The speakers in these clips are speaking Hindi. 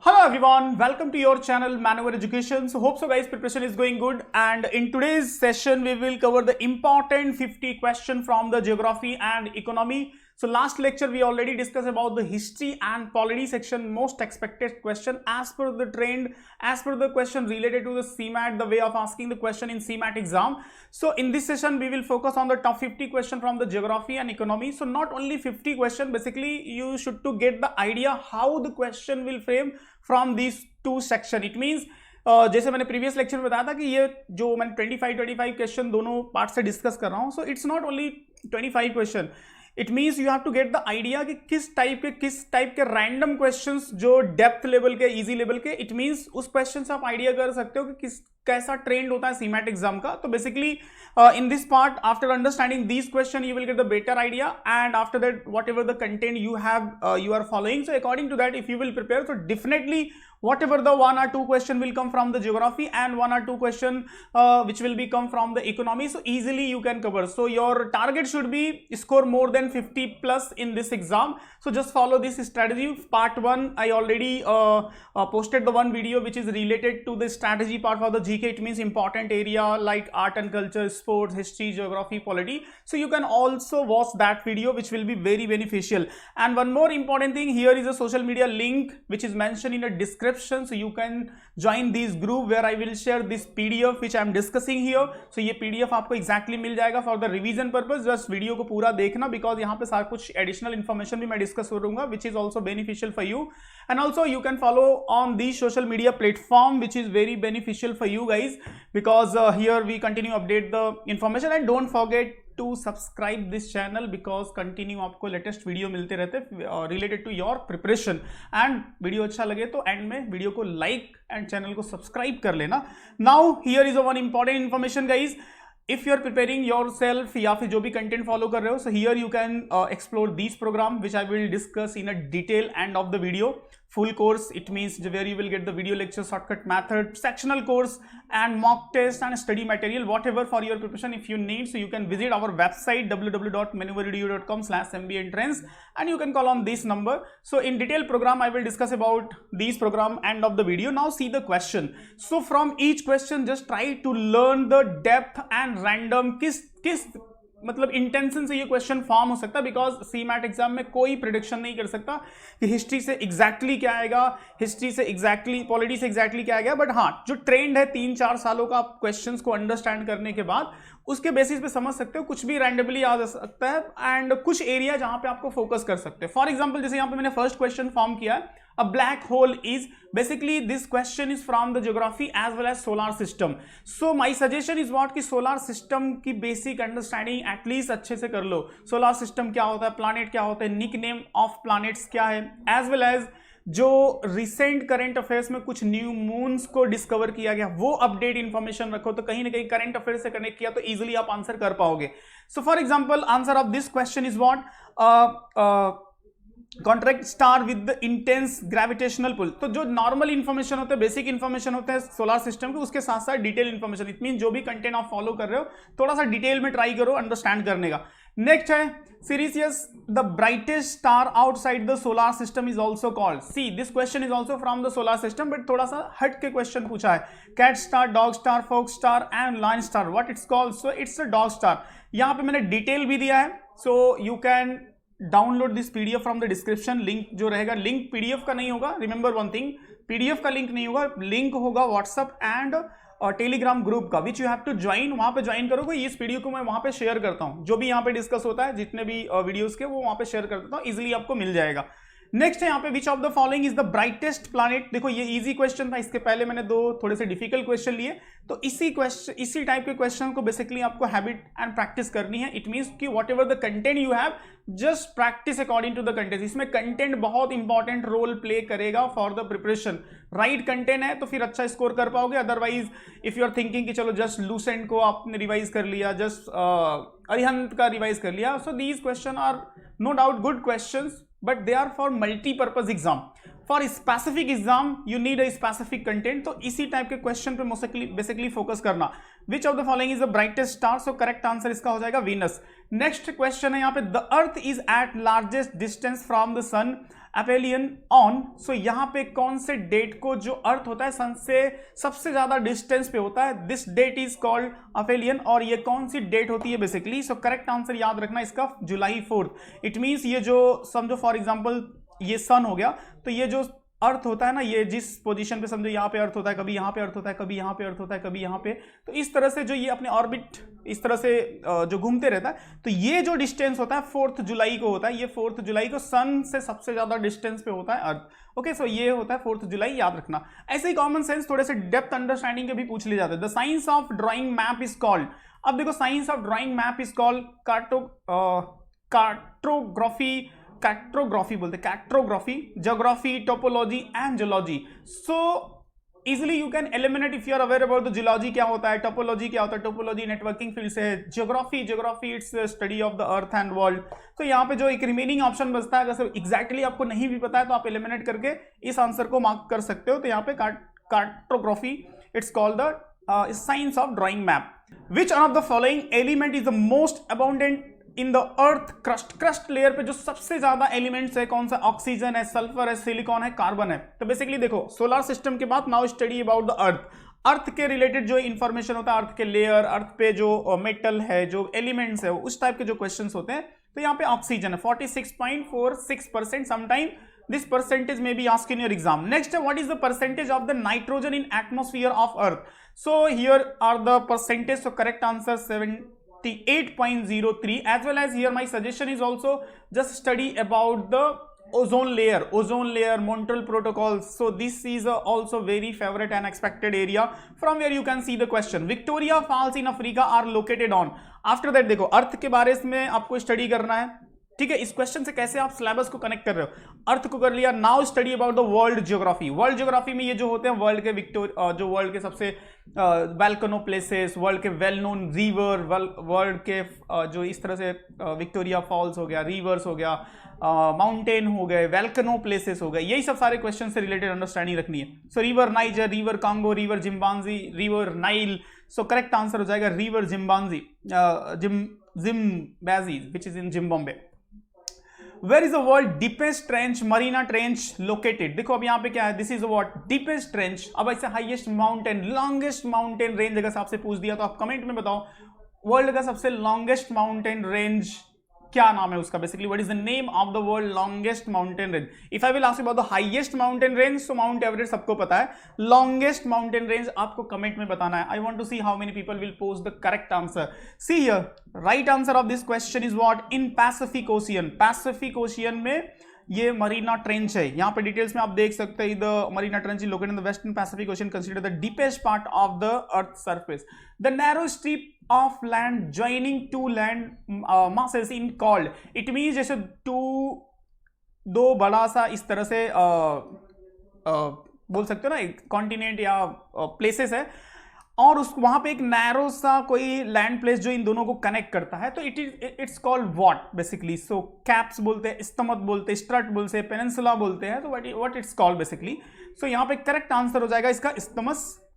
Hello everyone, welcome to your channel Manoeuvre Education. So hope so guys, preparation is going good, and in today's session we will cover the important 50 question from the geography and economy. So last lecture we already discussed about the history and polity section, most expected question as per the trend, as per the question related to the CMAT, the way of asking the question in CMAT exam. So in this session we will focus on the top 50 question from the geography and economy. So not only 50 question, basically you should to get the idea how the question will frame from this two section. It means जैसे मैंने प्रीवियस लेक्चर में बताया था कि ये जो मैंने 25 क्वेश्चन दोनों पार्ट से डिस्कस कर रहा हूँ. So it's not only 25 question. It means you have to get the idea कि किस टाइप के रैंडम क्वेश्चंस जो डेप्थ लेवल के, इजी लेवल के, इट मीन्स उस क्वेश्चन से आप आइडिया कर सकते हो कि कैसा ट्रेंड होता है सीमैट एग्जाम का. तो basically in this part, after understanding this question you will get the better idea, and after that whatever the content you are following, so according to that if you will prepare, so definitely whatever the one or two question will come from the geography and one or two question which will be come from the economy, so easily you can cover. So your target should be score more than 50 plus in this exam. So just follow this strategy. Part 1 I already posted the one video which is related to the strategy part for the GK. It means important area like art and culture, sports, history, geography, polity. So you can also watch that video which will be very beneficial. And one more important thing, here is a social media link which is mentioned in the description. So you can join this group where I will share this PDF which I am discussing here. So ये PDF आपको exactly मिल जाएगा for the revision purpose. Just video को पूरा देखना, because यहाँ पे सारा कुछ additional information भी मैं discuss करूँगा which is also beneficial for you. And also you can follow on the social media platform which is very beneficial for you guys, because here we continue update the information. And don't forget to subscribe this channel because continue आपको लेटेस्ट वीडियो मिलते रहते related to your preparation. And video अच्छा लगे तो एंड में वीडियो को लाइक एंड चैनल को सब्सक्राइब कर लेना. Now here is a one important information guys. If you are preparing yourself या फिर जो भी कंटेंट फॉलो कर रहे हो, so here you can explore this program which I will discuss in a detail end of the video. Full course, it means where you will get the video lecture, shortcut method, sectional course and mock test and study material, whatever for your preparation if you need. So you can visit our website www.manoeuvreedu.com/mba-entrance and you can call on this number. So in detail program I will discuss about these program end of the video. Now see the question. So from each question just try to learn the depth and random किस मतलब इंटेंशन से ये क्वेश्चन फॉर्म हो सकता है, बिकॉज सीमैट एग्जाम में कोई प्रिडिक्शन नहीं कर सकता कि हिस्ट्री से एग्जैक्टली क्या आएगा, हिस्ट्री से एग्जैक्टली, पॉलिटी से एग्जैक्टली क्या आएगा. बट हाँ, जो ट्रेंड है 3-4 सालों का, आप क्वेश्चंस को अंडरस्टैंड करने के बाद उसके बेसिस पे समझ सकते हो, कुछ भी रैंडमली आ जा सकता है. एंड कुछ एरिया जहां पे आपको फोकस कर सकते हैं. फॉर एग्जाम्पल जैसे यहाँ पे मैंने फर्स्ट क्वेश्चन फॉर्म किया है, a black hole is, basically this question is from the geography as well as solar system. So my suggestion is what कि solar system की basic understanding at least अच्छे से कर लो. solar system क्या होता है, planet क्या होता है, nickname of planets क्या है, as well as जो रिसेंट करंट अफेयर्स में कुछ न्यू मून्स को डिस्कवर किया गया वो अपडेट इंफॉर्मेशन रखो. तो कहीं ना कहीं करंट अफेयर से कनेक्ट किया तो इजीली आप आंसर कर पाओगे. So for example answer of this question is what, contract star with the intense gravitational pull. तो जो नॉर्मल इंफॉर्मेशन होता है, बेसिक इंफॉर्मेशन होता है सोलर सिस्टम के, उसके साथ साथ डिटेल इंफॉर्मेशन. इट मीन जो भी कंटेंट आप फॉलो कर रहे हो थोड़ा सा डिटेल में ट्राई करो अंडरस्टैंड करने का. नेक्स्ट है Sirius, the brightest star outside the solar system is also called. See, this question is also from the solar system, but थोड़ा सा हट के क्वेश्चन पूछा है. Cat star, dog star, fox star and lion star. What it's called? So it's a dog star. यहाँ पे मैंने डिटेल भी दिया है. So you can download this PDF from the description. Link जो रहेगा, लिंक पीडीएफ का नहीं होगा, रिमेंबर वन थिंग, पीडीएफ का लिंक नहीं होगा, लिंक होगा व्हाट्सएप एंड टेलीग्राम ग्रुप का, which you have to join. वहां पे ज्वाइन करोगे, इस वीडियो को मैं वहां पे शेयर करता हूं, जो भी यहां पे डिस्कस होता है, जितने भी वीडियोस के, वो वहां पे शेयर कर देता हूं, इजीली आपको मिल जाएगा. नेक्स्ट है यहाँ पे, विच of the following is the brightest planet. देखो ये इजी क्वेश्चन था, इसके पहले मैंने दो थोड़े से डिफिकल्ट क्वेश्चन लिए. तो इसी टाइप के क्वेश्चन को बेसिकली आपको हैबिट एंड प्रैक्टिस करनी है. इट मीन्स कि whatever the content you have, just practice according to the content. इसमें कंटेंट बहुत इंपॉर्टेंट रोल प्ले करेगा for the preparation. Right content है तो फिर अच्छा स्कोर कर पाओगे. Otherwise if you are thinking कि चलो जस्ट लूसेंट को आपने रिवाइज कर लिया, जस्ट अरिहंत का रिवाइज कर लिया, so these question are no doubt good questions, but they are for multi-purpose exam. For specific exam you need a specific content. तो इसी टाइप के क्वेश्चन पे बेसिकली फोकस करना. Which of the following is the brightest star? So correct answer इसका हो जाएगा Venus. नेक्स्ट क्वेश्चन है यहाँ पे, the earth is at largest distance from the sun aphelion on, so यहाँ पे कौन से डेट को जो अर्थ होता है सन से सबसे ज्यादा डिस्टेंस पे होता है, दिस डेट इज कॉल्ड अपेलियन। और ये कौन सी डेट होती है बेसिकली, सो करेक्ट आंसर याद रखना इसका जुलाई 4th। इट मीन्स ये जो समझो फॉर एग्जाम्पल ये सन हो गया, तो ये जो अर्थ होता है ना, ये जिस पोजीशन पे समझो यहाँ पे अर्थ होता है, कभी यहाँ पे अर्थ होता है, कभी यहाँ पे अर्थ होता है, कभी यहाँ पे, तो इस तरह से जो ये अपने ऑर्बिट इस तरह से जो घूमते रहता है, तो ये जो डिस्टेंस होता है 4 जुलाई को होता है, ये 4 जुलाई को सन से सबसे ज्यादा डिस्टेंस पे होता है अर्थ। ओके, सो ये होता है 4 जुलाई, याद रखना। ऐसे ही कॉमन सेंस थोड़े से डेप्थ अंडरस्टैंडिंग के भी पूछ लिए जाते हैं। The science of drawing map is called, अब देखो science of drawing map is called cartography बोलते हैं, cartography, geography, topology and geology. So easily you can eliminate if you are aware about the geology क्या होता है, टोपोलॉजी क्या होता है, टोपोलॉजी नेटवर्किंग फील्ड से है, geography it's study of the earth and world. तो यहाँ पे जो एक रिमेनिंग ऑप्शन बचता है, अगर एग्जैक्टली आपको नहीं भी पता है तो आप एलिमिनेट करके इस आंसर को मार्क कर सकते हो। तो यहाँ पे cartography it's called the science of drawing map. Which one of the following element is the most abundant in the earth crust layer पे जो सबसे ज्यादा एलिमेंट्स है, कौन सा, ऑक्सीजन है, सल्फर है, सिलिकॉन है, कार्बन है। तो बेसिकली देखो सोलर सिस्टम के बाद नाउ स्टडी अबाउट द अर्थ के रिलेटेड जो इंफॉर्मेशन होता है, अर्थ के लेयर, अर्थ पे जो मेटल है, जो एलिमेंट्स है, उस टाइप के जो क्वेश्चंस होते हैं। तो यहाँ पे ऑक्सीजन है 46.46%, sometime this percentage may be asked in your exam. Next, what is the percentage of the nitrogen in atmosphere of earth? So here are the percentage, so correct answer 78.03, as well as here my suggestion is also just study about the ozone layer, Montreal protocol. So this is also very favorite and expected area from where you can see the question. Victoria Falls in Africa are located on. After that देखो अर्थ के बारे में आपको स्टडी करना है, ठीक है। इस क्वेश्चन से कैसे आप सिलेबस को कनेक्ट कर रहे हो, अर्थ को कर लिया, now study about the world geography. World geography में ये जो होते हैं वर्ल्ड के जो वर्ल्ड के सबसे वैल्कनो प्लेसेस, वर्ल्ड के वेल नोन रिवर, वर्ल्ड के जो इस तरह से विक्टोरिया फॉल्स हो गया, रिवर्स हो गया, माउंटेन हो गए, वैल्कनो प्लेसेस हो गए, यही सब सारे क्वेश्चन से रिलेटेड अंडरस्टैंडिंग रखनी है। So river Niger, river Congo, river Zambezi, river Nile. So correct answer हो जाएगा river Zambezi, Zambezi which is in Zimbabwe. Where is the world deepest trench, Marina Trench located? देखो अब यहाँ पे क्या है, this is what, deepest trench. अब ऐसे highest mountain, longest mountain range अगर आपसे पूछ दिया तो आप कमेंट में बताओ वर्ल्ड का सबसे लॉन्गेस्ट माउंटेन रेंज क्या नाम है उसका, basically what is the name of the world longest mountain range. If I will ask about the highest mountain range, तो माउंट एवरेस्ट सबको पता है, लॉन्गेस्ट माउंटेन रेंज आपको कमेंट में बताना है। I want to see how many people will post the correct answer. See here, right answer of this question is what, in Pacific Ocean. Pacific Ocean में ये मरीना ट्रेंच है, यहाँ पे डिटेल्स में आप देख सकते हैं। The Marina trench is located in the western Pacific ocean, consider the deepest part of the earth surface. The narrow strip of land joining two land masses in called, it means जैसे दो बड़ा सा इस तरह से बोल सकते हो ना, एक कॉन्टिनेंट या प्लेसेस है, और उस वहां पे एक नैरो सा कोई लैंड प्लेस जो इन दोनों को कनेक्ट करता है, तो it's called what basically. So caps बोलते हैं, इस्तमत बोलते हैं, स्ट्रट बोलते हैं, पेनिनसुला बोलते हैं, तो व्हाट इट्स कॉल्ड बेसिकली। सो यहाँ पे करेक्ट आंसर हो जाएगा इसका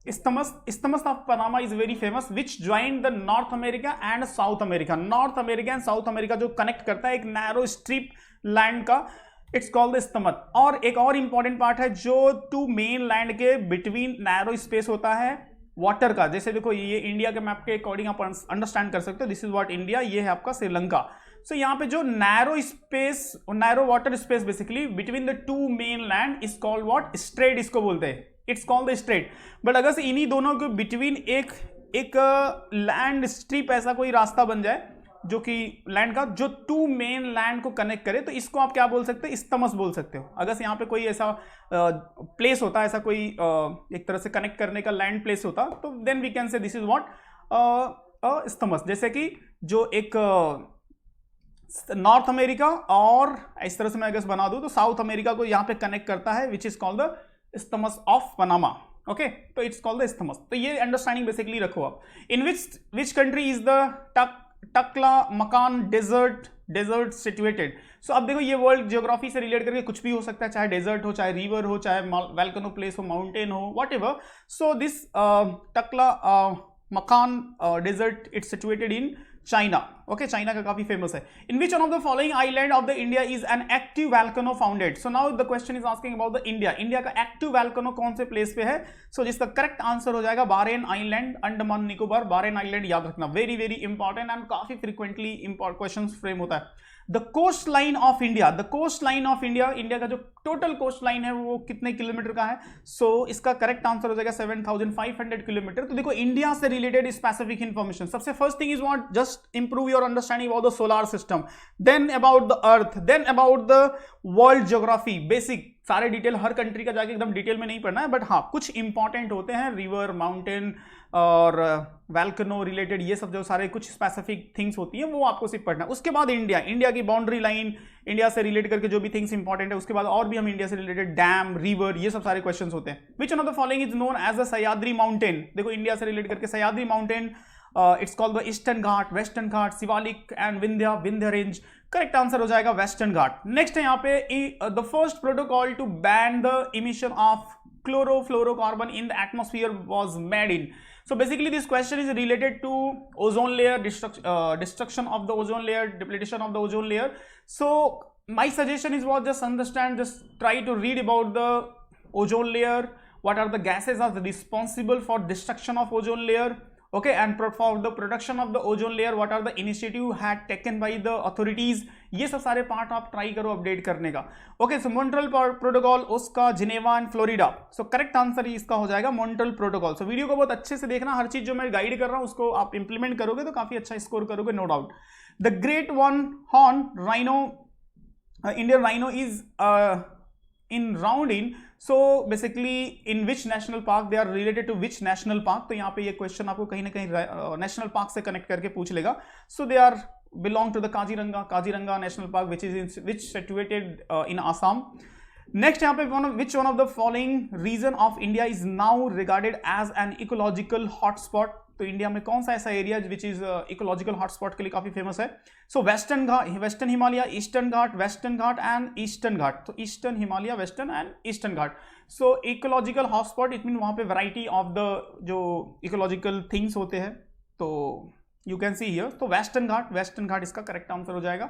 Isthmus of Panama is very famous, which joined the North America and South America. North America and South America जो कनेक्ट करता है एक नैरो स्ट्रिप लैंड का, इट्स कॉल्ड द इस्तमत। और एक और इंपॉर्टेंट पार्ट है जो टू मेन लैंड के बिटवीन नैरो स्पेस होता है वाटर का। जैसे देखो ये इंडिया के मैप के अकॉर्डिंग आप अंडरस्टैंड कर सकते हो, दिस इज व्हाट इंडिया, ये है आपका श्रीलंका। सो यहाँ पे जो narrow space, narrow water space basically between the two main land is called what, straight इसको बोलते हैं, it's called the straight. But अगर से इन्हीं दोनों के बिटवीन एक लैंड स्ट्रिप ऐसा कोई रास्ता बन जाए जो कि लैंड का जो टू मेन लैंड को कनेक्ट करे, तो इसको आप क्या बोल सकते हो, इस्तमस बोल सकते हो। अगर से यहाँ पे कोई ऐसा प्लेस होता है, ऐसा कोई एक तरह से कनेक्ट करने का लैंड प्लेस होता, तो then we can say this is what isthmus. जैसे कि जो एक नॉर्थ अमेरिका और इस तरह से मैं अगर बना दूं तो साउथ अमेरिका को यहाँ पे कनेक्ट करता है, which is called the Isthmus of Panama. Okay, तो इट्स कॉल्ड द इस्थमस। तो ये अंडरस्टैंडिंग बेसिकली रखो आप। इन विच कंट्री इज द टकला मकान डेजर्ट सिचुएटेड। सो अब देखो ये वर्ल्ड ज्योग्राफी से रिलेट करके कुछ भी हो सकता है, चाहे डेजर्ट हो, चाहे रिवर हो, चाहे वैल्कनो प्लेस हो, माउंटेन हो, whatever. So this Taklamakan desert it's situated in China. Okay, China का काफी फेमस है। In which one of the following island of the India is an active volcano founded? So now the question is asking about the India. India का एक्टिव वैल्कनो कौन से प्लेस पे है? सो जिसका करेक्ट आंसर हो जाएगा Barren Island, Andaman Nicobar Barren Island. याद रखना, वेरी वेरी इंपॉर्टेंट एंड काफी फ्रीक्वेंटली क्वेश्चन फ्रेम होता है। The coast line of India, the coast line of India, India का जो टोटल कोस्ट लाइन है वो कितने किलोमीटर का है? सो इसका करेक्ट आंसर हो जाएगा 7500 किलोमीटर। तो देखो, इंडिया से रिलेटेड स्पेसिफिक इंफॉर्मेशन, सबसे first thing is what, just improve your understanding about the solar system, then about the earth, then about the world geography, basic सारे डिटेल, हर कंट्री का जाके एकदम डिटेल में नहीं पढ़ना है, बट हाँ कुछ इंपॉर्टेंट होते हैं, रिवर, माउंटेन और वैल्कनो रिलेटेड, ये सब जो सारे कुछ स्पेसिफिक थिंग्स होती हैं वो आपको सिर्फ पढ़ना है। उसके बाद इंडिया, इंडिया की बाउंड्री लाइन, इंडिया से रिलेट करके जो भी थिंग्स इंपॉर्टेंट है, उसके बाद और भी हम इंडिया से रिलेटेड डैम, रिवर, ये सब सारे क्वेश्चंस होते हैं। Which one of the following is known as the Sahyadri mountain? देखो, इंडिया से रिलेट करके Sahyadri mountain, it's called the eastern Ghat, western Ghat, Shivalik and Vindhya range. Correct answer हो जाएगा वेस्टर्न घाट। नेक्स्ट है यहाँ पे the first protocol to ban the emission of chlorofluorocarbon in the atmosphere was made in. So basically this question is related to ozone layer, destruction of the ozone layer, depletion of the ozone layer. So my suggestion is what, just understand, just try to read about the ozone layer, what are the gases are responsible for destruction of ozone layer, okay, and for the production of the ozone layer what are the initiative had taken by the authorities, ये सब सारे पार्ट आप ट्राई करो अपडेट करने का। ओके, सो मॉन्ट्रियल प्रोटोकॉल, उसका, Geneva and Florida. So correct answer इसका हो जाएगा मॉन्ट्रियल प्रोटोकॉल। सो वीडियो को बहुत अच्छे से देखना, हर चीज जो मैं गाइड कर रहा हूं उसको आप इंप्लीमेंट करोगे तो काफी अच्छा स्कोर करोगे, no doubt. The great one horn rhino, Indian rhino is in round in, so basically in which national park they are related to which national park? तो यहाँ पे ये क्वेश्चन आपको कहीं ना कहीं नेशनल पार्क से कनेक्ट करके पूछ लेगा। So they are belong to the Kaziranga National Park, which is situated in Assam. Next यहाँ पे which one of the following region of India is now regarded as an ecological hotspot? तो इंडिया में कौन सा ऐसा area which is ecological hotspot के लिए काफी फेमस है? So western Ghat, western Himalaya, eastern Ghat, western Ghat and eastern Ghat. तो eastern Himalaya, western and eastern Ghat. So ecological hotspot it mean वहां पे वैरायटी ऑफ द जो इकोलॉजिकल थिंग्स होते हैं, तो you can see here, तो वेस्टर्न घाट इसका करेक्ट आंसर हो जाएगा।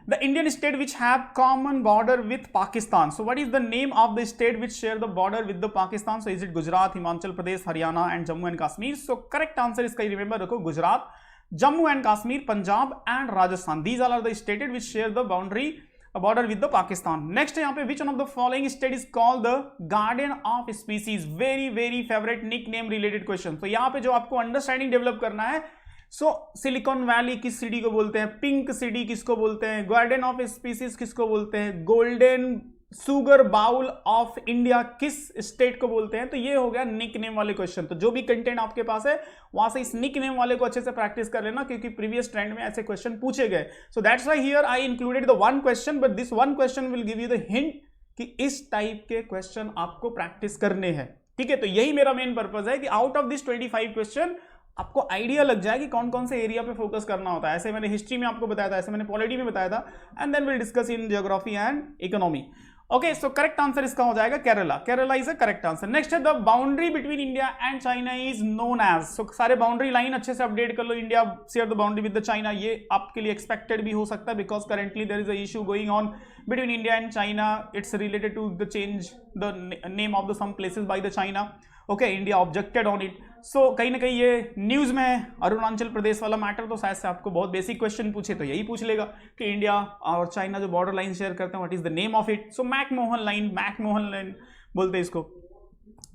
The Indian state which have common border with Pakistan, so what is the name of the state which share the border with the Pakistan? So is it Gujarat, Himachal Pradesh, Haryana and Jammu and Kashmir? So correct answer इसका रिमेंबर रखो, Gujarat, Jammu and Kashmir, Punjab and Rajasthan, these are the state which share the boundary border with the Pakistan. Next यहाँ पे which one of the following state is called the garden of species? Very very favourite nickname related question. तो यहाँ पे जो आपको अंडरस्टैंडिंग डेवलप करना है, सो सिलिकॉन वैली किस सिटी को बोलते हैं, पिंक सिटी किसको बोलते हैं, गार्डन ऑफ स्पीसीज किसको बोलते हैं, golden sugar bowl of India किस स्टेट को बोलते हैं? तो ये हो गया निक नेम वाले क्वेश्चन। तो जो भी कंटेंट आपके पास है वहां से इस निक नेम वाले को अच्छे से प्रैक्टिस कर लेना, क्योंकि प्रीवियस ट्रेंड में ऐसे क्वेश्चन पूछे गए। So that's why here I included the one question, but this one question will give you the hint कि इस टाइप के क्वेश्चन आपको प्रैक्टिस करने हैं। ठीक है, तो यही मेरा मेन पर्पज है कि आउट ऑफ दिस 25 क्वेश्चन आपको आइडिया लग जाए कि कौन कौन से एरिया पे फोकस करना होता है। ऐसे मैंने हिस्ट्री में आपको बताया था, ऐसे मैंने पॉलिटी में बताया था, and then will discuss in geography and economy. Okay, so correct answer इसका हो जाएगा Kerala. Kerala is a correct answer. Next है the boundary between India and China is known as. सो सारे बाउंड्री लाइन अच्छे से अपडेट कर लो। India share the boundary with the China, ये आपके लिए एक्सपेक्टेड भी हो सकता है, because currently there is a issue going on between India and China. It's related to the change the name of the some places by the China. Okay, India objected on it. So कहीं ना कहीं ये न्यूज में है अरुणाचल प्रदेश वाला मैटर, तो शायद से आपको बहुत बेसिक क्वेश्चन पूछे तो यही पूछ लेगा कि इंडिया और चाइना जो बॉर्डर लाइन शेयर करते हैं, what is the name of it? So McMahon line बोलते हैं इसको।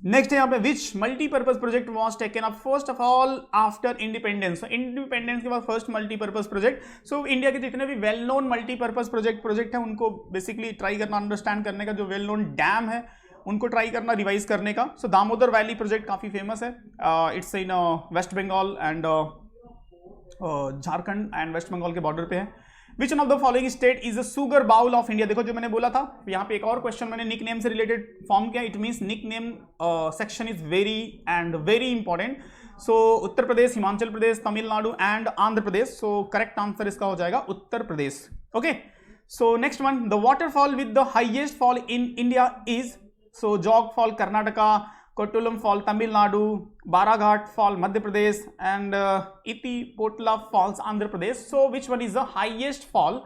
नेक्स्ट यहाँ पे which multipurpose project was taken up first of all after independence? Independence के बाद first multipurpose project. So India के जितने भी वेल नोन मल्टीपर्पज प्रोजेक्ट है उनको बेसिकली ट्राई करना, अंडरस्टैंड करने का। जो वेल नोन डैम है उनको ट्राई करना रिवाइज करने का। सो दामोदर वैली प्रोजेक्ट काफी फेमस है, it's in West Bengal and Jharkhand and West Bengal के बॉर्डर पे है। Which one of the following state is the sugar bowl of India? देखो जो मैंने बोला था, यहाँ पे एक और क्वेश्चन मैंने निक नेम से रिलेटेड फॉर्म किया। It means nickname section is very and very important. So Uttar Pradesh, Himachal Pradesh, Tamil Nadu and Andhra Pradesh. So correct answer इसका हो जाएगा Uttar Pradesh. Okay, so next one, the waterfall with the highest fall in India is? So Jog fall Karnataka, Courtallam fall Tamil Nadu, Baraghat fall Madhya Pradesh and Ethipothala falls Andhra Pradesh. So which one is the highest fall,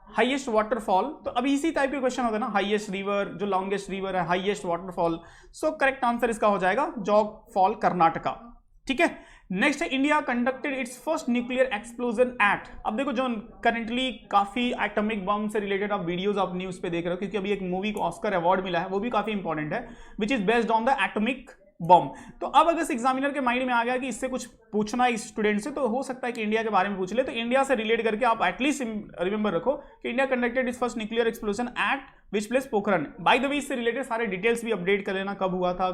highest waterfall. तो अभी इसी टाइप के क्वेश्चन होते हैं ना, हाईएस्ट रिवर, जो लॉन्गेस्ट रिवर है, हाईएस्ट वाटरफॉल. सो करेक्ट आंसर इसका हो जाएगा जोग फॉल कर्नाटका. ठीक है. नेक्स्ट है India conducted its first nuclear explosion at. अब देखो जो करंटली काफी एटॉमिक बम से रिलेटेड आप वीडियोस आप न्यूज पे देख रहे हो, क्योंकि अभी एक मूवी को ऑस्कर अवार्ड मिला है, वो भी काफी इंपॉर्टेंट है, which is based on the atomic bomb. तो अब अगर एग्जामिनर के माइंड में आ गया कि इससे कुछ पूछना है स्टूडेंट से, तो हो सकता है कि इंडिया के बारे में पूछ ले. तो इंडिया से रिलेट करके आप एटलीस्ट रिमेंबर रखो कि India conducted its first nuclear explosion eight which place, Pokhran. By the way इससे रिलेटेड सारे डिटेल्स भी अपडेट कर लेना, कब हुआ था,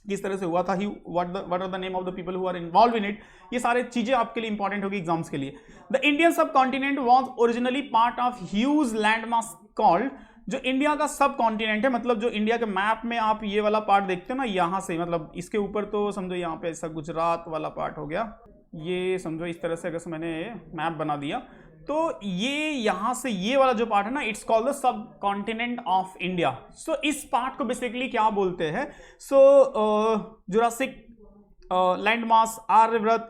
किस तरह से हुआ था, what are the name of the people who are involve in it. ये सारे चीजें आपके लिए इंपॉर्टेंट होगी एग्जाम्स के लिए. द इंडियन सब continent was originally part of huge land mass called. जो इंडिया का सब कॉन्टिनेंट है, मतलब जो इंडिया के मैप में आप ये वाला पार्ट देखते हो ना, यहां से मतलब इसके ऊपर तो समझो यहाँ पे ऐसा गुजरात वाला पार्ट हो गया, ये समझो इस तरह से अगर मैंने मैप बना दिया, तो ये यहां से ये वाला जो पार्ट है ना, it's called the subcontinent of India. So इस पार्ट को बेसिकली क्या बोलते हैं, so Jurassic landmass, Aryavarta,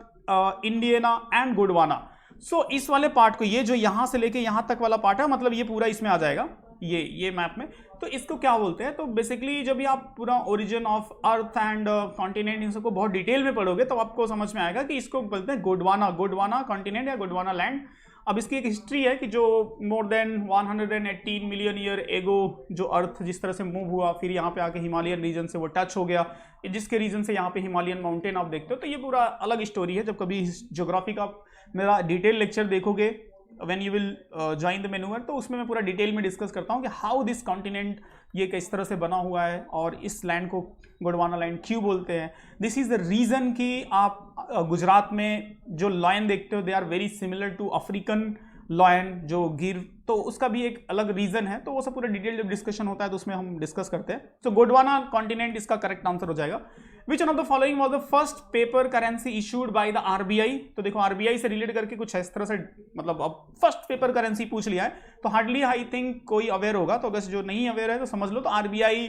Indiana and Gondwana. So इस वाले पार्ट को, ये जो यहां से लेके यहां तक वाला पार्ट है, मतलब ये पूरा इसमें आ जाएगा, ये मैप में. तो इसको क्या बोलते हैं, तो बेसिकली जब भी आप पूरा origin of earth and continent इन सबको बहुत डिटेल में पढ़ोगे तो आपको समझ में आएगा कि इसको बोलते हैं गोंडवाना कॉन्टिनेंट या गोंडवाना लैंड. अब इसकी एक हिस्ट्री है कि जो more than 118 million year ago जो अर्थ जिस तरह से मूव हुआ, फिर यहाँ पे आके हिमालयन रीजन से वो टच हो गया, जिसके रीजन से यहाँ पे हिमालयन माउंटेन आप देखते हो. तो ये पूरा अलग स्टोरी है. जब कभी ज्योग्राफी का मेरा डिटेल लेक्चर देखोगे when you will join the maneuver, तो उसमें मैं पूरा डिटेल में डिस्कस करता हूँ कि हाउ दिस कॉन्टिनेंट ये किस तरह से बना हुआ है और इस लैंड को गोंडवाना लैंड क्यों बोलते हैं. दिस इज द रीजन कि आप गुजरात में जो लॉयन देखते हो, they are very similar to African lion जो गिर, तो उसका भी एक अलग रीजन है. तो वो सब पूरा डिटेल जब डिस्कशन होता है तो उसमें हम डिस्कस करते हैं. सो गोंडवाना कॉन्टिनेंट इसका करेक्ट आंसर हो जाएगा. Which one of the following was the first paper currency issued by the RBI? तो देखो RBI से रिलेट करके कुछ इस तरह से, मतलब अब फर्स्ट पेपर करेंसी पूछ लिया है तो हार्डली आई थिंक कोई अवेयर होगा. तो अगर जो नहीं अवेयर है तो समझ लो. तो RBI,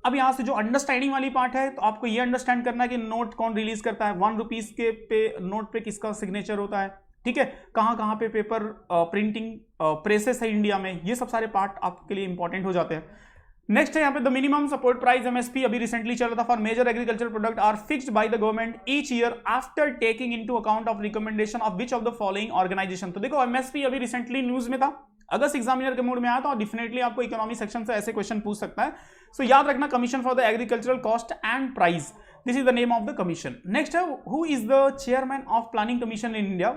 अब यहाँ से जो अंडरस्टैंडिंग वाली पार्ट है, तो आपको ये अंडरस्टैंड करना है कि नोट कौन रिलीज करता है, 1 रुपीज के पे नोट पे किसका सिग्नेचर होता है, ठीक है, कहाँ पे पेपर प्रिंटिंग प्रेसेस है इंडिया में, ये सब सारे पार्ट आपके लिए इंपॉर्टेंट हो जाते हैं. नेक्स्ट है यहाँ पे the minimum support price MSP अभी रिसेंटली चल रहा था for major agriculture product are fixed by the government each year after taking into account of recommendation of which of the following organisation. तो देखो MSP अभी रिसेंटली न्यूज में था, अगस्त एग्जामिनर के मूड में आया तो डेफिनेटली आपको इकोनॉमी सेक्शन से ऐसे क्वेश्चन पूछ सकता है. सो याद रखना, commission for the agricultural cost and price, this is the name of the commission. Next है who is the chairman of planning commission in India.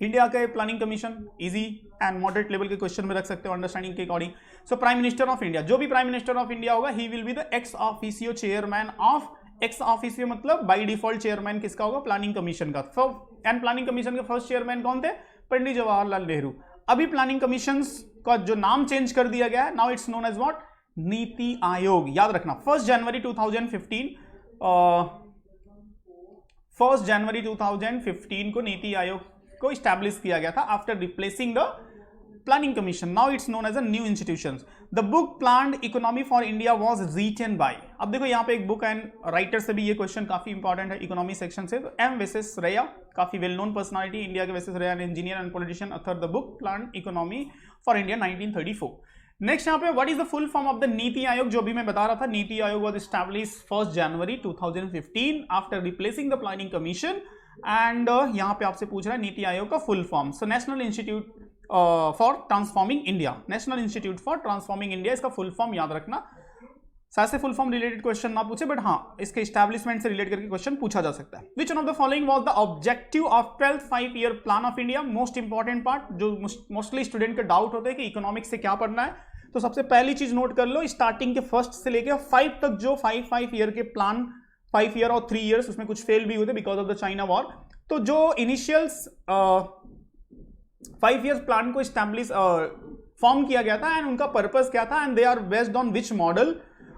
India के planning commission easy and moderate level के क्वेश्चन में रख सकते हो अंडरस्टैंडिंग के according. So prime minister of India, जो भी प्राइम मिनिस्टर ऑफ इंडिया होगा he will be the ex officio chairman of, ex officio मतलब बाय डिफॉल्ट चेयरमैन किसका होगा, प्लानिंग कमीशन का. एंड प्लानिंग कमीशन के फर्स्ट चेयरमैन कौन थे, पंडित जवाहरलाल नेहरू. अभी प्लानिंग कमीशन का जो नाम चेंज कर दिया गया है, now it's known as what, नीति आयोग. याद रखना 1 जनवरी 2015 को नीति आयोग को स्टैब्लिश किया गया था after replacing the planning commission. Now it's known as a new institutions. The book planned economy for India was written by. अब देखो यहाँ पे एक बुक एंड राइटर से भी ये क्वेश्चन काफी इंपॉर्टेंट है इकोनॉमी सेक्शन से. तो M विश्वेश्वरैया, काफी वेल नोन पर्सनालिटी इंडिया के, Visvesvaraya an engineer and politician, author the book planned economy for India 1934. Next यहाँ पे what is the full form of the NITI Aayog, जो भी मैं बता रहा था. NITI Aayog was established 1 January 2015 after replacing the planning commission. And यहाँ पे आपसे पूछ रहा है नीति आयोग का full form. So national institute for transforming India, national institute for transforming India, इसका फुल फॉर्म याद रखना. शायद से फुल फॉर्म रिलेटेड क्वेश्चन ना पूछे, बट हाँ इसके एस्टैब्लिशमेंट से रिलेट करके क्वेश्चन पूछा जा सकता है. Which one of the following was the objective of 12th 5-year plan of India. Most important part जो मोस्टली स्टूडेंट का डाउट होता है कि इकोनॉमिक्स से क्या पढ़ना है. तो सबसे पहली चीज नोट कर लो, स्टार्टिंग के 1st से लेकर 5 तक जो 5 ईयर के प्लान, 5 ईयर और 3 ईयर्स, उसमें कुछ फेल भी हुए थे because of the China war. तो जो इनिशियल्स 5 ईयर्स प्लान को स्टैब्लिश फॉर्म किया गया था एंड उनका पर्पस क्या था, and they are based on which model,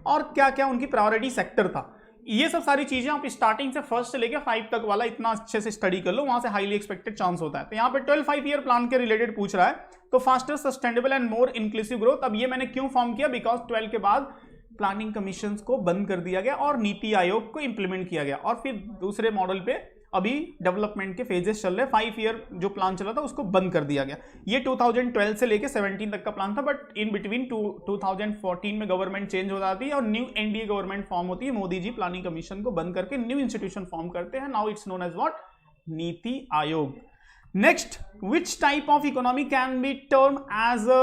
और क्या क्या उनकी प्रायोरिटी सेक्टर था. ये सब सारी चीजें आप स्टार्टिंग से 1st से लेकर 5 तक वाला इतना अच्छे से स्टडी कर लो, वहां से हाईली एक्सपेक्टेड चांस होता है. तो यहाँ पे 12 5-year प्लान के रिलेटेड पूछ रहा है. तो faster, sustainable and more inclusive growth. अब ये मैंने क्यों फॉर्म किया, बिकॉज 12 के बाद प्लानिंग कमीशन को बंद कर दिया गया और नीति आयोग को इंप्लीमेंट किया गया, और फिर दूसरे मॉडल पे अभी डेवलपमेंट के फेजेस चल रहे हैं। 5 ईयर जो प्लान चला था उसको बंद कर दिया गया। ये 2012 से लेके 17 तक का प्लान था, बट इन बिटवीन 2014 में गवर्नमेंट चेंज हो जाती है और न्यू एनडीए गवर्नमेंट फॉर्म होती है। मोदी जी प्लानिंग कमीशन को बंद करके न्यू इंस्टीट्यूशन फॉर्म करते हैं। Now it's known as what? नीति Aayog. Next, which type of economy can be term as a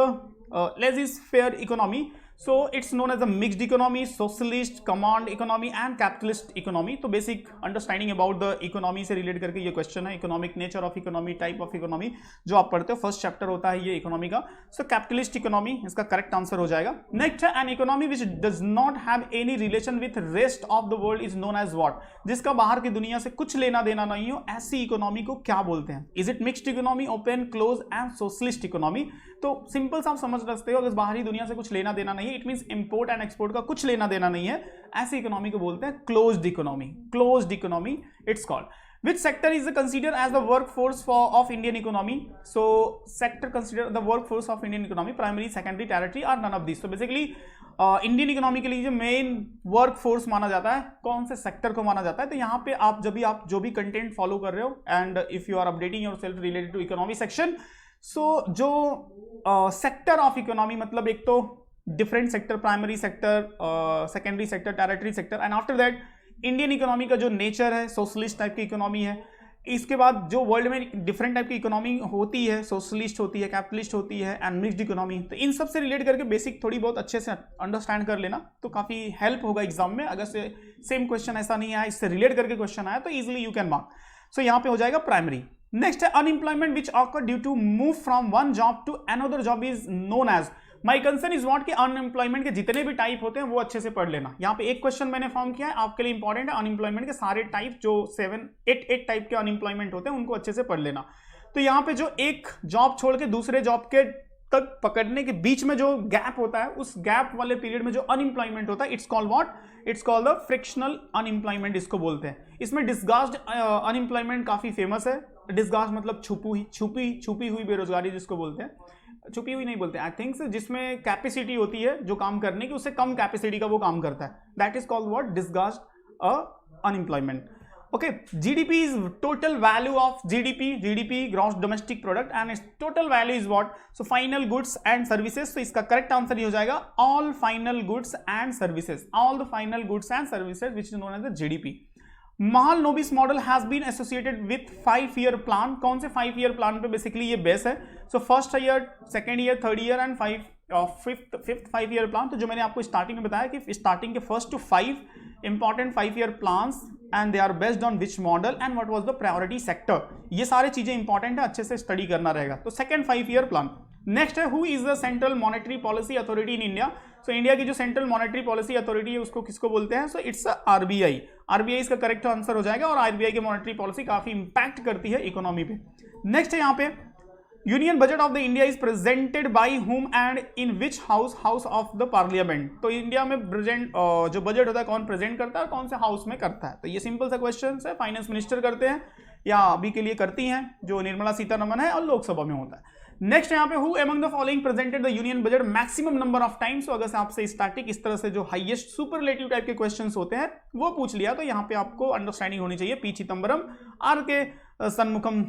laissez-faire economy? So it's known as a mixed economy, socialist, command economy and capitalist economy. तो basic understanding about the economy से रिलेट करके ये क्वेश्चन है। Economic nature of economy, type of economy जो आप पढ़ते हो, फर्स्ट चैप्टर होता है ये इकोनॉमी का। सो कैपिटलिस्ट इकोनॉमी इसका करेक्ट आंसर हो जाएगा। नेक्स्ट है an economy which does not have any relation with rest of the world is known as what? जिसका बाहर की दुनिया से कुछ लेना देना नहीं हो, ऐसी इकोनॉमी को क्या बोलते हैं? Is it mixed economy, open, close and socialist economy? तो सिंपल सा आप समझ सकते हो, अगर बाहरी दुनिया से कुछ लेना देना नहीं है, it means import and export का कुछ लेना देना नहीं है, ऐसी इकोनॉमी को बोलते हैं closed economy. Closed economy it's called. Which sector is considered as the workforce of Indian economy? So sector considered the workforce of Indian economy, primary, secondary, tertiary or none of these. So basically Indian economy के लिए जो मेन वर्क फोर्स माना जाता है, कौन से सेक्टर को माना जाता है? तो यहाँ पे आप जब भी आप जो भी कंटेंट फॉलो कर रहे हो and if you are updating yourself related to economy section, so जो सेक्टर ऑफ इकोनॉमी मतलब एक तो different sector, primary sector, secondary sector, territory sector, and after that Indian economy का जो नेचर है सोशलिस्ट टाइप की इकोनॉमी है। इसके बाद जो वर्ल्ड में डिफरेंट टाइप की इकोनॉमी होती है, सोशलिस्ट होती है, कैपिटलिस्ट होती है एंड मिक्स्ड इकोनॉमी, तो इन सब से रिलेट करके बेसिक थोड़ी बहुत अच्छे से अंडरस्टैंड कर लेना तो काफ़ी हेल्प होगा एग्जाम में। अगर से सेम क्वेश्चन ऐसा नहीं आया, इससे रिलेट करके क्वेश्चन आया तो easily you can mark. So यहाँ पे हो जाएगा प्राइमरी। नेक्स्ट है unemployment which occur due to move from one job to another job is known as. My concern is what कि अनएम्प्लॉयमेंट के जितने भी टाइप होते हैं वो अच्छे से पढ़ लेना। यहाँ पे एक क्वेश्चन मैंने फॉर्म किया है आपके लिए, इंपॉर्टेंट है। अनएम्प्लॉयमेंट के सारे टाइप जो 7-8 टाइप के अनएम्प्लॉयमेंट होते हैं उनको अच्छे से पढ़ लेना। तो यहाँ पे जो एक जॉब छोड़ के दूसरे जॉब के तक पकड़ने के बीच में जो गैप होता है, उस गैप वाले पीरियड में जो अनएम्प्लॉयमेंट होता है, it's called what? It's called the frictional unemployment इसको बोलते हैं। इसमें डिस्गास्ड अनएम्प्लॉयमेंट काफी फेमस है। डिस्गास्ड मतलब छुपी हुई बेरोजगारी जिसको बोलते हैं, छुपी हुई नहीं बोलते आई थिंक, जिसमें कैपेसिटी होती है जो काम करने की, उससे कम कैपेसिटी का वो काम करता है, that is called what? Disguised unemployment. Okay, GDP is total value of GDP gross domestic product and it's total value is what? So final goods and services. तो इसका करेक्ट आंसर ये हो जाएगा all final goods and services, all the final goods and services which is known as the GDP. Mahalanobis model has been associated with 5 year plan. कौन से 5 ईयर प्लान पे बेसिकली ये बेस है? So first year, second year, third year and fifth 5 year plan. तो जो मैंने आपको स्टार्टिंग में बताया कि स्टार्टिंग के first two 5 important 5 year plans and they are based on which model and what was the priority sector, ये सारी चीजें इंपॉर्टेंट है, अच्छे से स्टडी करना रहेगा। तो सेकेंड 5 ईयर प्लान। नेक्स्ट है who is the central monetary policy authority in India? So India की जो सेंट्रल मॉनेटरी पॉलिसी अथॉरिटी है उसको किसको बोलते हैं? So it's RBI. आरबीआई इसका करेक्ट आंसर हो जाएगा, और आरबीआई की मॉनेटरी पॉलिसी काफी इंपैक्ट करती है इकोनॉमी पे। नेक्स्ट है यहाँ पे union budget of the India is presented by whom and in which house of the parliament. तो इंडिया में प्रेजेंट जो बजट होता है कौन प्रेजेंट करता है और कौन से हाउस में करता है? तो ये सिंपल सा क्वेश्चन है, फाइनेंस मिनिस्टर करते हैं या अभी के लिए करती हैं जो निर्मला सीतारमण है, और लोकसभा में होता है। नेक्स्ट यहाँ पे who among the following presented the union budget maximum number of times. तो अगर आपसे स्टैटिक इस तरह से जो हाईएस्ट सुपरलेटिव टाइप के क्वेश्चंस होते हैं वो पूछ लिया तो यहाँ पे आपको अंडरस्टैंडिंग होनी चाहिए। पी चिदम्बरम, आर के सन्मुखम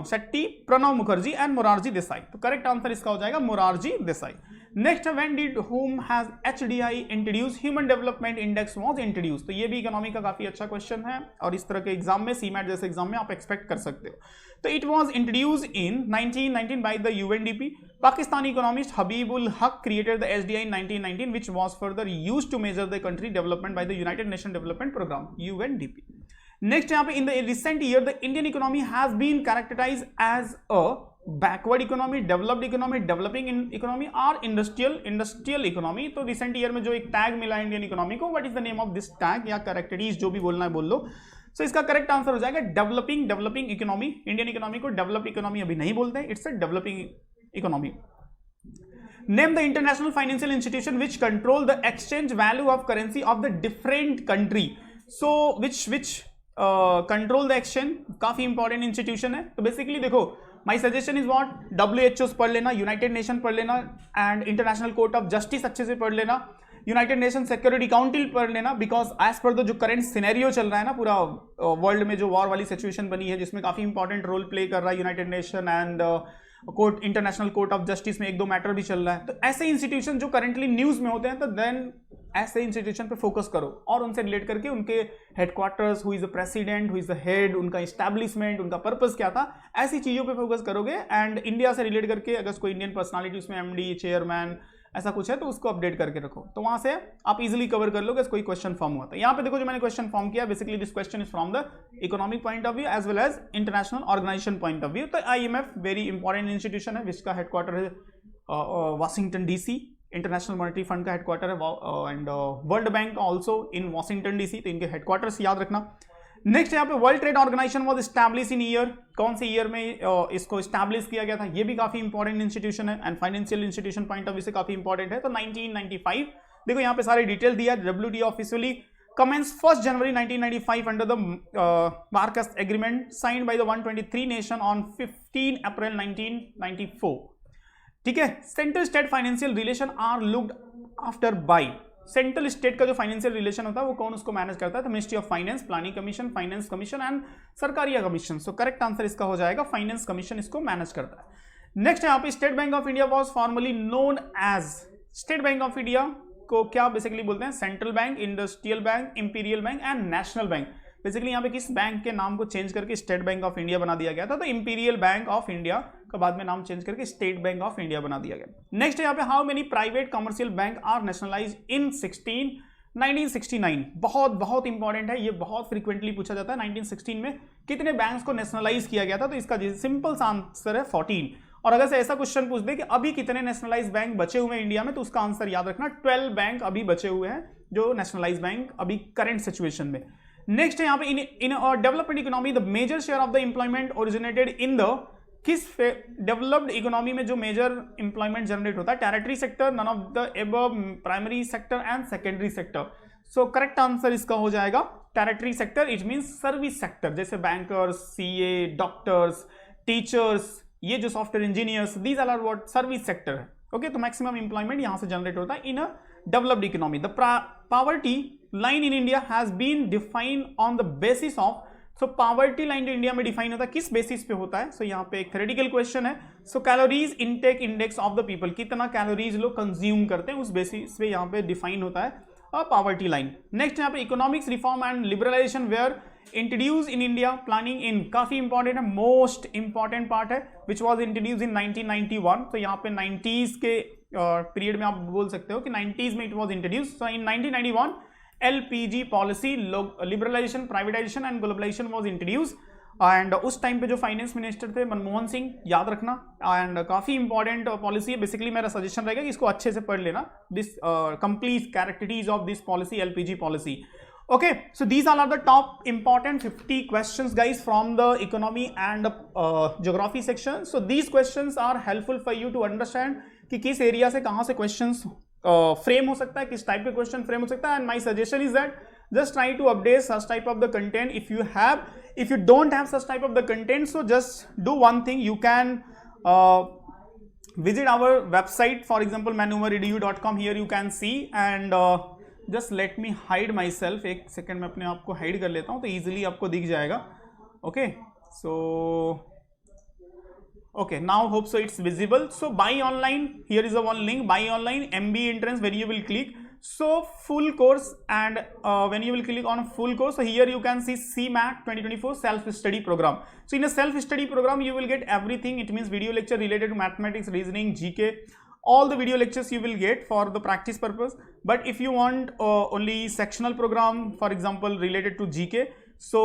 शेट्टी, प्रणब मुखर्जी एंड मोरारजी देसाई। तो करेक्ट आंसर इसका हो जाएगा Morarji Desai. Next when did whom has HDI introduce human development index was introduce. तो ये भी इकोनॉमी का काफी अच्छा क्वेश्चन है और इस तरह के एग्जाम में, सीमैट जैसे एग्जाम में आप एक्सपेक्ट कर सकते हो। तो it was introduce in 1919 by the UNDP. Pakistani economist Habibul हक created the HDI in 1919 which was further used to measure the country development by the United Nations Development Program UNDP। Next यहाँ पे in the recent year the Indian economy has been characterized as a backward economy, developed economy, developing economy और इंडस्ट्रियल इकोनॉमी। तो रिसेंट ईयर में जो एक टैग मिला है इंडियन इकोनॉमी को, what is the name of this tag या कैरेक्टरीज, जो भी बोलना है बोल लो। सो इसका करेक्ट आंसर हो जाएगा डेवलपिंग इकोनॉमी। इंडियन इकोनॉमी को डेवलप इकोनॉमी अभी नहीं बोलते हैं, it's a developing economy. Name the international financial institution which control the exchange value of currency of the different country. So which control the exchange, काफी इंपॉर्टेंट इंस्टीट्यूशन है। तो बेसिकली देखो, my suggestion is what? WHO पढ़ लेना, यूनाइटेड नेशन पढ़ लेना and international court of justice अच्छे से पढ़ लेना। यूनाइटेड नेशन सिक्योरिटी काउंसिल पढ़ लेना, बिकॉज एज पर द जो करंट सिनेरियो चल रहा है ना पूरा वर्ल्ड में, जो वॉर वाली सिचुएशन बनी है जिसमें काफी इंपॉर्टेंट रोल प्ले कर रहा है United nation and court, international court of justice में एक दो मैटर भी चल रहा है, तो ऐसे इंस्टीट्यूशन जो करंटली न्यूज में होते हैं, तो देन ऐसे इंस्टीट्यूशन पे फोकस करो और उनसे रिलेट करके उनके headquarters, who is the president, who is the head, उनका एस्टैब्लिशमेंट, उनका पर्पस क्या था, ऐसी चीजों पे फोकस करोगे। एंड इंडिया से रिलेट करके अगर कोई इंडियन पर्सनालिटी उसमें एमडी, चेयरमैन ऐसा कुछ है तो उसको अपडेट करके रखो, तो वहां से आप इजीली कवर कर लोगे कोई क्वेश्चन फॉर्म हुआ। तो यहाँ पे देखो जो मैंने क्वेश्चन फॉर्म किया, basically this question is from the economic point of view as well as international organization point of view. तो IMF वेरी इंपॉर्टेंट इंस्टीट्यूशन है जिसका हेडक्वार्टर है Washington DC, international monetary fund का हेडक्वार्टर है and world bank also in Washington DC, तो इनके हेडक्वार्टर्स याद रखना। नेक्स्ट यहाँ पे world trade organization was establish in year, कौन से ईयर में इसको एस्टैब्लिश किया गया था, ये भी काफी इंपॉर्टेंट इंस्टीट्यूशन है and financial institution point of view से काफी इंपॉर्टेंट है। तो 1995 देखो यहाँ पे सारे डिटेल दिया। WTO officially commenced 1st January 1995 under the Marcus Agreement signed by the 123 nation on 15 April 1994। ठीक है, central state financial relation are looked after by, central state का जो फाइनेंशियल रिलेशन होता है वो कौन उसको मैनेज करता है, तो ministry of finance, planning commission, finance commission and Sarkaria commission. So correct answer इसका हो जाएगा फाइनेंस कमीशन इसको मैनेज करता है। नेक्स्ट यहाँ पे State Bank of India was formally known as, State Bank of India को क्या बेसिकली बोलते हैं, central bank, industrial bank, imperial bank and national bank. Basically यहाँ पे किस बैंक के नाम को चेंज करके स्टेट बैंक ऑफ इंडिया बना दिया गया था, तो इंपीरियल बैंक ऑफ इंडिया का बाद में नाम चेंज करके स्टेट बैंक ऑफ इंडिया बना दिया गया। नेक्स्ट यहाँ पे how many private commercial bank are nationalize in 1969, बहुत इंपॉर्टेंट है, ये बहुत फ्रीक्वेंटली पूछा जाता है। 1916 में कितने बैंक्स को नेशनलाइज किया गया था, तो इसका सिंपल सा आंसर है 14। और अगर से ऐसा क्वेश्चन पूछ दे कि अभी कितने नेशनलाइज बैंक बचे हुए हैं इंडिया में, तो उसका आंसर याद रखना 12 बैंक अभी बचे हुए हैं जो नेशनलाइज बैंक अभी करंट सिचुएशन में। नेक्स्ट है यहाँ पे in development economy the major share of the employment originated in the, किस डेवलप्ड इकोनॉमी में जो मेजर एम्प्लॉयमेंट जनरेट होता है, territory sector, none of the above, primary sector and secondary sector. So correct answer इसका हो जाएगा territory sector, it means service sector, जैसे बैंकर्स, CA, डॉक्टर्स, टीचर्स, ये जो software engineers, these are what service sector है। ओके, तो मैक्सिमम एम्प्लॉयमेंट यहां से जनरेट होता है in a developed economy. The poverty line in India has been defined on the basis of, so poverty line जो इंडिया में डिफाइन होता है किस बेसिस पे होता है, सो यहाँ पे एक थ्योरेटिकल क्वेश्चन है। So calories intake index of the people, कितना कैलोरीज लोग कंज्यूम करते हैं, उस बेसिस पे यहाँ पे डिफाइन होता है पॉवर्टी लाइन। नेक्स्ट यहाँ पे economics reform and liberalization were introduce in India, planning in, काफी इंपॉर्टेंट है, मोस्ट इंपॉर्टेंट पार्ट है, विच वॉज इंट्रोड्यूस इन 1991। तो यहाँ पे 90s के पीरियड में आप बोल सकते हो कि 90s में it was introduce. So in 1991 LPG पॉलिसी, liberalization, privatization and globalization was introduce. And उस टाइम पे जो फाइनेंस मिनिस्टर थे मनमोहन सिंह, याद रखना, एंड काफी इंपॉर्टेंट पॉलिसी है। बेसिकली मेरा सजेशन रहेगा कि इसको अच्छे से पढ़ लेना, this complete characteristics of this policy, LPG policy. Okay, so these all are the top important 50 questions guys from the economy and geography section. So these questions are helpful for you to understand कि किस एरिया से कहाँ से questions frame हो सकता है, किस टाइप के question frame हो सकता है। And my suggestion is that just try to update such type of the content if you have. If you don't have such type of the content, so just do one thing, you can visit our website, for example maneuveredu.com. here you can see and just let me hide my self, एक सेकेंड में अपने आप को हाइड कर लेता हूं तो ईजिली आपको दिख जाएगा। Okay, so okay, now hope so it's visible. So by online, here is a one link, by online MBA entrance, where you will click so full course and when you will click on full course, so here you can see CMAT 2024 self study program. So in a self study program you will get everything, it means video lecture related to mathematics, reasoning, GK, all the video lectures you will get for the practice purpose. But if you want only sectional program, for example related to GK, so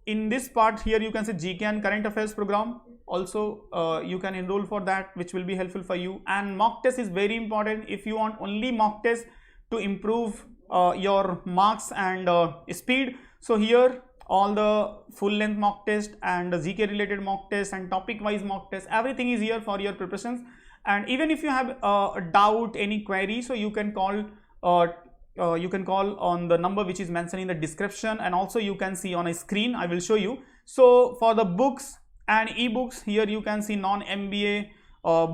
in this part here you can see GK and current affairs program also, you can enroll for that, which will be helpful for you. And mock test is very important if you want only mock test to improve your marks and speed. So here all the full length mock test and the GK related mock test and topic wise mock test, everything is here for your preparations. And even if you have a doubt, any query, so you can call on the number which is mentioned in the description, and also you can see on a screen, I will show you. So for the books and ebooks, here you can see non-MBA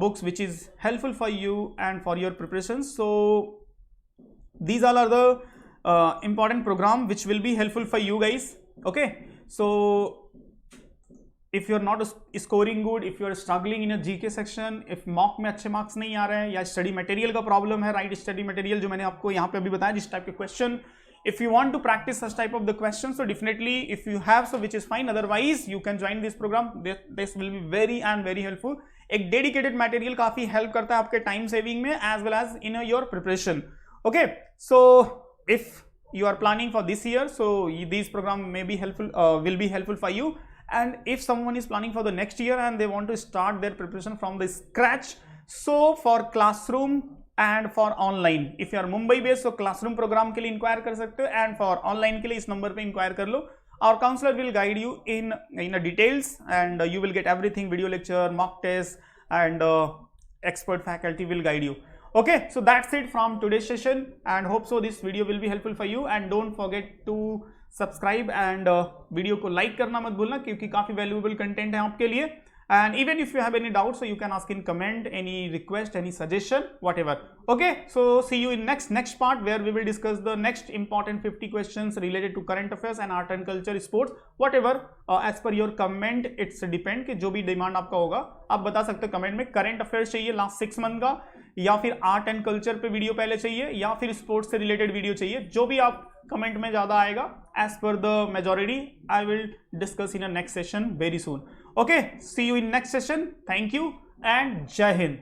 books which is helpful for you and for your preparations. So these all are the important program which will be helpful for you guys. Okay, so if you're not scoring good, if you're struggling in a GK section, if mock में अच्छे marks नहीं आ रहे हैं या study material का problem है, right study material जो मैंने आपको यहाँ पे अभी बताया जिस type के question, if you want to practice such type of the questions, so definitely if you have, so which is fine, otherwise you can join this program. This will be very and very helpful. एक dedicated material काफी help करता है आपके time saving में as well as in your preparation. Okay, so if you are planning for this year, so these program may be helpful, will be helpful for you. And if someone is planning for the next year and they want to start their preparation from the scratch, so for classroom and for online, if you are Mumbai based, so classroom program के लिए inquire कर सकते हो, and for online के लिए इस number पे inquire कर लो. Our counselor will guide you in details, and you will get everything, video lecture, mock test, and expert faculty will guide you. Okay, so that's it from today's session, and hope so this video will be helpful for you. And don't forget to subscribe and video को लाइक करना मत भूलना क्योंकि काफी वैल्यूएबल कंटेंट है आपके लिए. And even if you have any doubt, so you can ask in comment, any request, any suggestion, whatever. Okay, so see you in next part where we will discuss the next important 50 questions related to current affairs and art and culture, sports, whatever as per your comment. It's depend कि जो भी डिमांड आपका होगा आप बता सकते हो कमेंट में. करंट अफेयर्स चाहिए लास्ट 6 मंथ का, या फिर आर्ट एंड कल्चर पे वीडियो पहले चाहिए, या फिर स्पोर्ट्स से रिलेटेड वीडियो चाहिए, जो भी आप कमेंट में ज्यादा आएगा as per the majority I will discuss in a next session very soon. Okay, see you in next session. Thank you and जय हिंद.